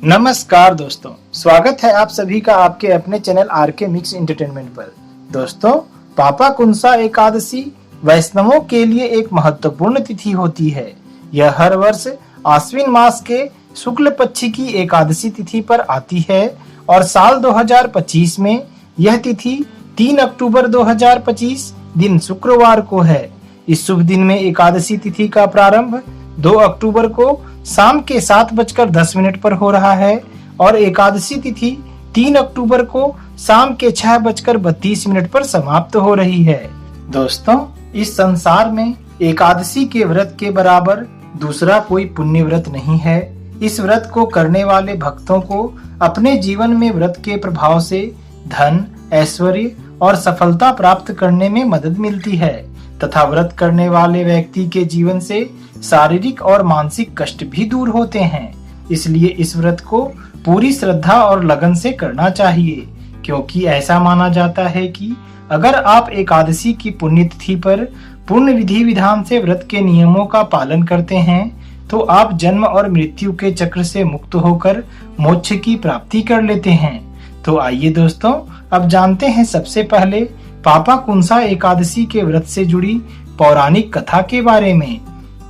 नमस्कार दोस्तों, स्वागत है आप सभी का आपके अपने चैनल आरके मिक्स एंटरटेनमेंट पर। दोस्तों, पापाकुंसा एकादशी वैष्णवों के लिए एक महत्वपूर्ण तिथि होती है। यह हर वर्ष आश्विन मास के शुक्ल पक्ष की एकादशी तिथि पर आती है और साल 2025 में यह तिथि 3 अक्टूबर 2025 दिन शुक्रवार को है। इस शुभ दिन में एकादशी तिथि का प्रारंभ 2 अक्टूबर को शाम के 7:10 पर हो रहा है और एकादशी तिथि 3 अक्टूबर को शाम के 6:32 पर समाप्त हो रही है। दोस्तों, इस संसार में एकादशी के व्रत के बराबर दूसरा कोई पुण्य व्रत नहीं है। इस व्रत को करने वाले भक्तों को अपने जीवन में व्रत के प्रभाव से धन, ऐश्वर्य और सफलता प्राप्त करने में मदद मिलती है तथा व्रत करने वाले व्यक्ति के जीवन से शारीरिक और मानसिक कष्ट भी दूर होते हैं। इसलिए इस व्रत को पूरी श्रद्धा और लगन से करना चाहिए, क्योंकि ऐसा माना जाता है कि अगर आप एकादशी की पुण्यतिथि पर पूर्ण विधि विधान से व्रत के नियमों का पालन करते हैं तो आप जन्म और मृत्यु के चक्र से मुक्त होकर मोक्ष की प्राप्ति कर लेते हैं। तो आइए दोस्तों, अब जानते हैं सबसे पहले पापाकुंसा एकादशी के व्रत से जुड़ी पौराणिक कथा के बारे में।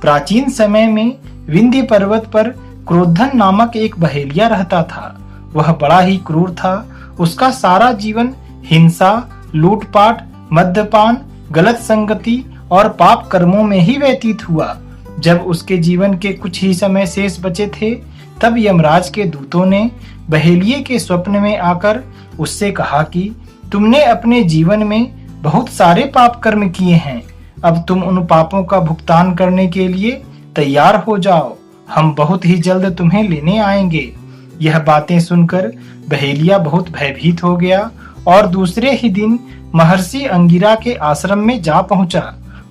प्राचीन समय में विंध्य पर्वत पर क्रोधन नामक एक बहेलिया रहता था। वह बड़ा ही क्रूर था। उसका सारा जीवन हिंसा, लूटपाट, मद्यपान, गलत संगति और पाप कर्मों में ही व्यतीत हुआ। जब उसके जीवन के कुछ ही समय शेष बचे थे, तब यमराज के दूतों ने बहेलिये के स्वप्न में आकर उससे कहा कि तुमने अपने जीवन में बहुत सारे पाप कर्म किए हैं। अब तुम उन पापों का भुगतान करने के लिए तैयार हो जाओ। हम बहुत ही जल्द तुम्हें लेने आएंगे। यह बातें सुनकर बहेलिया बहुत भयभीत हो गया और दूसरे ही दिन महर्षि अंगिरा के आश्रम में जा पहुंचा।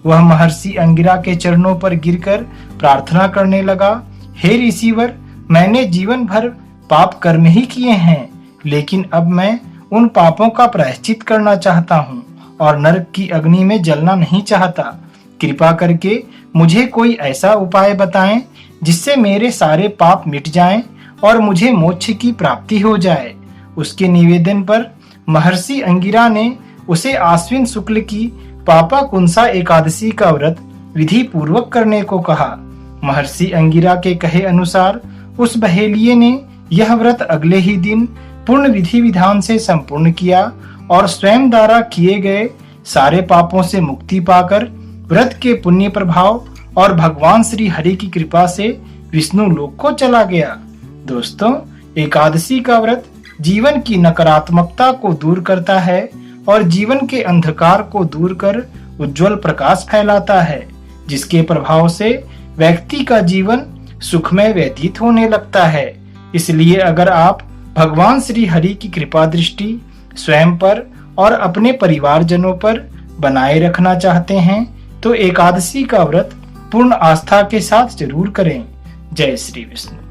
वह महर्षि अंगिरा के चरणों पर गिरकर प्रार्थना करने लगा, हे ऋषिवर, मैंने जीवन भर पाप कर्म ही किए हैं, लेकिन अब मैं उन पापों का प्रायश्चित करना चाहता हूँ और नरक की अग्नि में जलना नहीं चाहता। कृपा करके मुझे कोई ऐसा उपाय बताएं जिससे मेरे सारे पाप मिट जाएं और मुझे मोक्ष की प्राप्ति हो जाए। उसके निवेदन पर महर्षि अंगिरा ने उसे आश्विन शुक्ल की पापाकुंसा एकादशी का व्रत विधि पूर्वक करने को कहा। महर्षि अंगिरा के कहे अनुसार उस बहेलिये ने यह व्रत अगले ही दिन पूर्ण विधि विधान से संपूर्ण किया और स्वयं द्वारा किए गए सारे पापों से मुक्ति पाकर व्रत के पुण्य प्रभाव और भगवान श्री हरि की कृपा से विष्णु लोक को चला गया। दोस्तों, एकादशी का व्रत जीवन की नकारात्मकता को दूर करता है और जीवन के अंधकार को दूर कर उज्जवल प्रकाश फैलाता है, जिसके प्रभाव से व्यक्ति का जीवन सुखमय व्यतीत होने लगता है। इसलिए अगर आप भगवान श्री हरि की कृपा दृष्टि स्वयं पर और अपने परिवारजनों पर बनाए रखना चाहते हैं तो एकादशी का व्रत पूर्ण आस्था के साथ जरूर करें। जय श्री विष्णु।